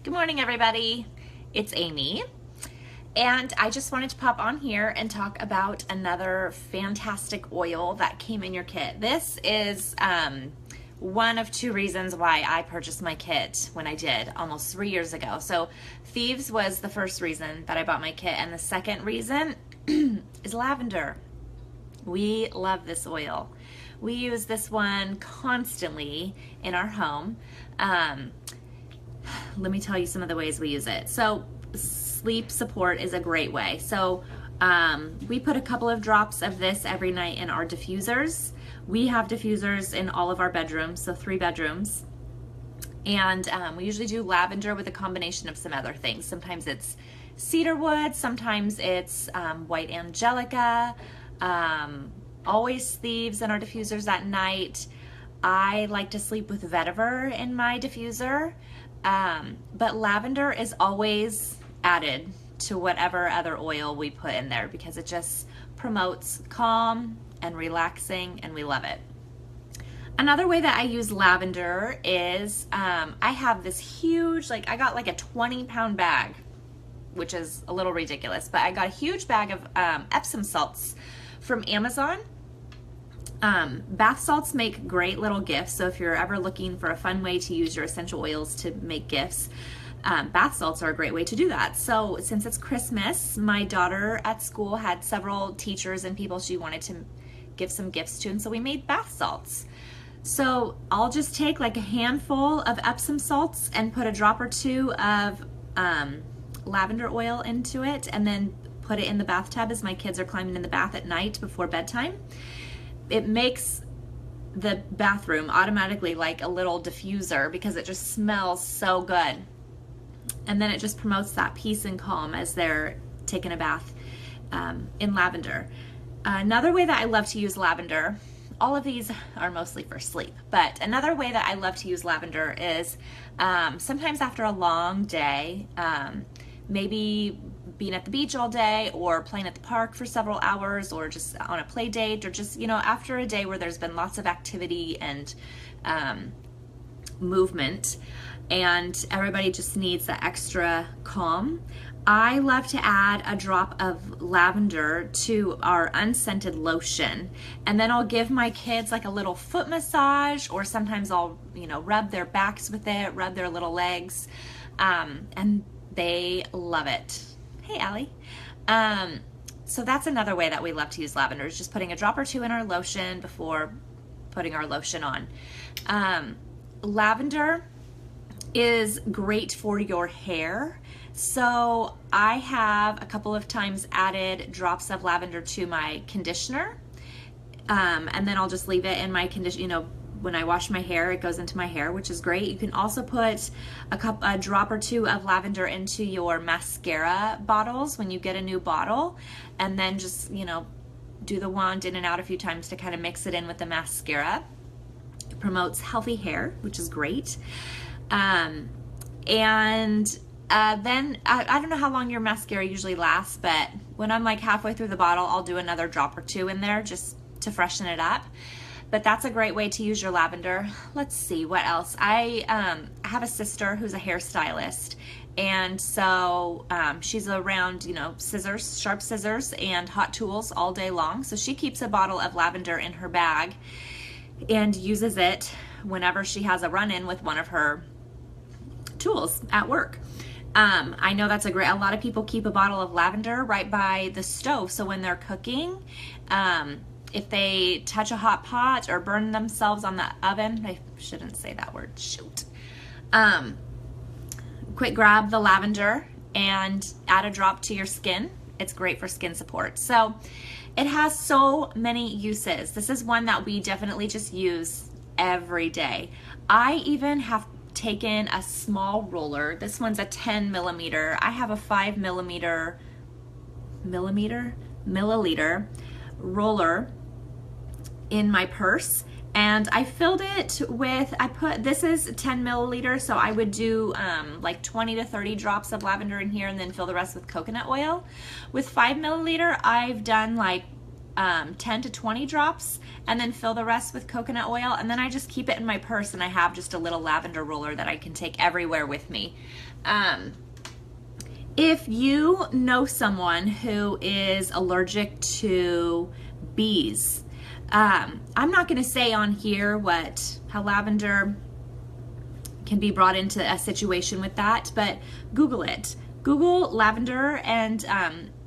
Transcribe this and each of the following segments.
Good morning, everybody. It's Amy, and I just wanted to pop on here and talk about another fantastic oil that came in your kit. This is one of two reasons why I purchased my kit when I did almost 3 years ago. So Thieves was the first reason that I bought my kit, and the second reason is lavender. We love this oil. We use this one constantly in our home. Let me tell you some of the ways we use it. So sleep support is a great way. So we put a couple of drops of this every night in our diffusers. We have diffusers in all of our bedrooms, so 3 bedrooms. And we usually do lavender with a combination of some other things. Sometimes it's cedarwood, sometimes it's white angelica, always Thieves in our diffusers at night. I like to sleep with vetiver in my diffuser. But lavender is always added to whatever other oil we put in there because it just promotes calm and relaxing, and we love it. Another way that I use lavender is I have this huge, I got like a 20-pound bag, which is a little ridiculous, but I got a huge bag of Epsom salts from Amazon. Bath salts make great little gifts, so if you're ever looking for a fun way to use your essential oils to make gifts, bath salts are a great way to do that. So since it's Christmas, my daughter at school had several teachers and people she wanted to give some gifts to, and so we made bath salts. So I'll just take like a handful of Epsom salts and put a drop or two of lavender oil into it, and then put it in the bathtub as my kids are climbing in the bath at night before bedtime. It makes the bathroom automatically like a little diffuser because it just smells so good. And then it just promotes that peace and calm as they're taking a bath in lavender. Another way that I love to use lavender, all of these are mostly for sleep, but another way that I love to use lavender is sometimes after a long day, maybe being at the beach all day or playing at the park for several hours or just on a play date, or just, after a day where there's been lots of activity and movement and everybody just needs that extra calm. I love to add a drop of lavender to our unscented lotion, and then I'll give my kids like a little foot massage, or sometimes I'll, rub their backs with it, rub their little legs, and they love it. Hey, Allie. So that's another way that we love to use lavender, is just putting a drop or two in our lotion before putting our lotion on. Lavender is great for your hair. So I have a couple of times added drops of lavender to my conditioner. And then I'll just leave it in my conditioner, when I wash my hair, it goes into my hair, which is great. You can also put a drop or two of lavender into your mascara bottles when you get a new bottle, and then just, do the wand in and out a few times to kind of mix it in with the mascara. It promotes healthy hair, which is great. Then I don't know how long your mascara usually lasts, but when I'm like halfway through the bottle, I'll do another drop or two in there just to freshen it up. But that's a great way to use your lavender. Let's see, what else? I have a sister who's a hairstylist, and so she's around, scissors, sharp scissors, and hot tools all day long. So she keeps a bottle of lavender in her bag and uses it whenever she has a run-in with one of her tools at work. I know that's a lot of people keep a bottle of lavender right by the stove, so when they're cooking, if they touch a hot pot or burn themselves on the oven, I shouldn't say that word, shoot. Quick grab the lavender and add a drop to your skin. It's great for skin support. So it has so many uses. This is one that we definitely just use every day. I even have taken a small roller. This one's a 10 millimeter. I have a 5 milliliter roller in my purse, and I filled it with, this is 10 milliliter, so I would do like 20 to 30 drops of lavender in here and then fill the rest with coconut oil. With 5 milliliter, I've done like 10 to 20 drops, and then fill the rest with coconut oil. And then I just keep it in my purse, and I have just a little lavender roller that I can take everywhere with me. If you know someone who is allergic to bees, I'm not going to say on here how lavender can be brought into a situation with that, but Google it. Google lavender and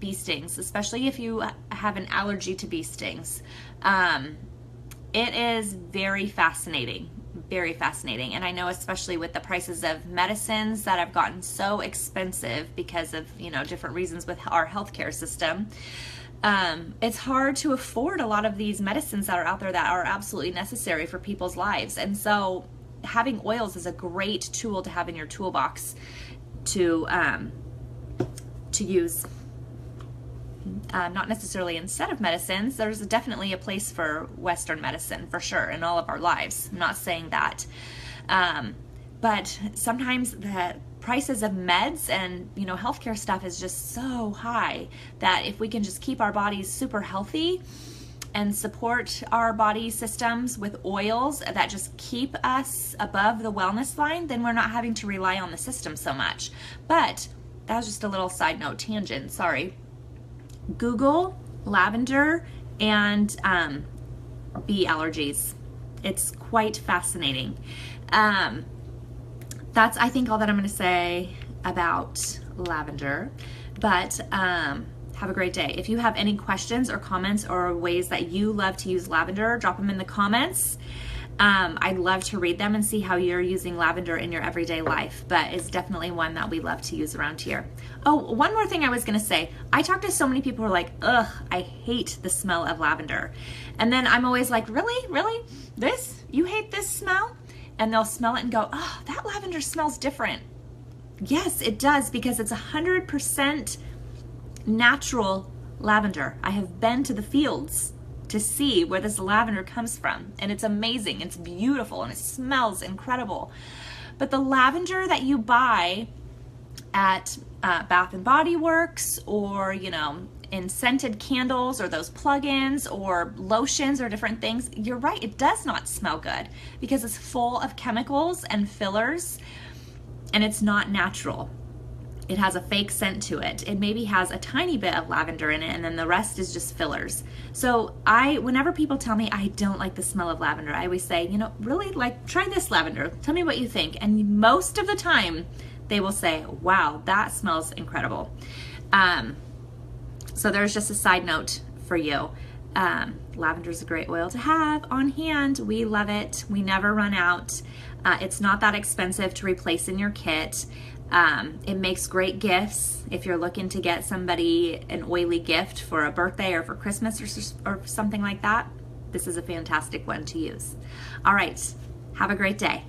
bee stings, especially if you have an allergy to bee stings. It is very fascinating. Very fascinating. And I know, especially with the prices of medicines that have gotten so expensive because of, different reasons with our healthcare system, it's hard to afford a lot of these medicines that are out there that are absolutely necessary for people's lives. And so having oils is a great tool to have in your toolbox to use. Not necessarily instead of medicines. There's definitely a place for Western medicine for sure in all of our lives. I'm not saying that. But sometimes the prices of meds and healthcare stuff is just so high that if we can just keep our bodies super healthy and support our body systems with oils that just keep us above the wellness line, then we're not having to rely on the system so much. But that was just a little side note tangent, sorry. Google lavender and bee allergies. It's quite fascinating. That's, I think, all that I'm going to say about lavender. But have a great day. If you have any questions or comments or ways that you love to use lavender, drop them in the comments. I'd love to read them and see how you're using lavender in your everyday life, but it's definitely one that we love to use around here. Oh, one more thing I was going to say. I talk to so many people who are like, ugh, I hate the smell of lavender. And then I'm always like, really? Really? You hate this smell? And they'll smell it and go, oh, that lavender smells different. Yes, it does, because it's 100% natural lavender. I have been to the fields to see where this lavender comes from, and it's amazing, it's beautiful, and it smells incredible. But the lavender that you buy at Bath and Body Works, or in scented candles, or those plug-ins or lotions or different things, you're right, it does not smell good because it's full of chemicals and fillers, and it's not natural. It has a fake scent to it. It maybe has a tiny bit of lavender in it, and then the rest is just fillers. So whenever people tell me I don't like the smell of lavender, I always say, really, try this lavender. Tell me what you think. And most of the time they will say, wow, that smells incredible. So there's just a side note for you. Lavender is a great oil to have on hand. We love it. We never run out. It's not that expensive to replace in your kit. It makes great gifts if you're looking to get somebody an oily gift for a birthday or for Christmas or something like that. This is a fantastic one to use. All right, have a great day.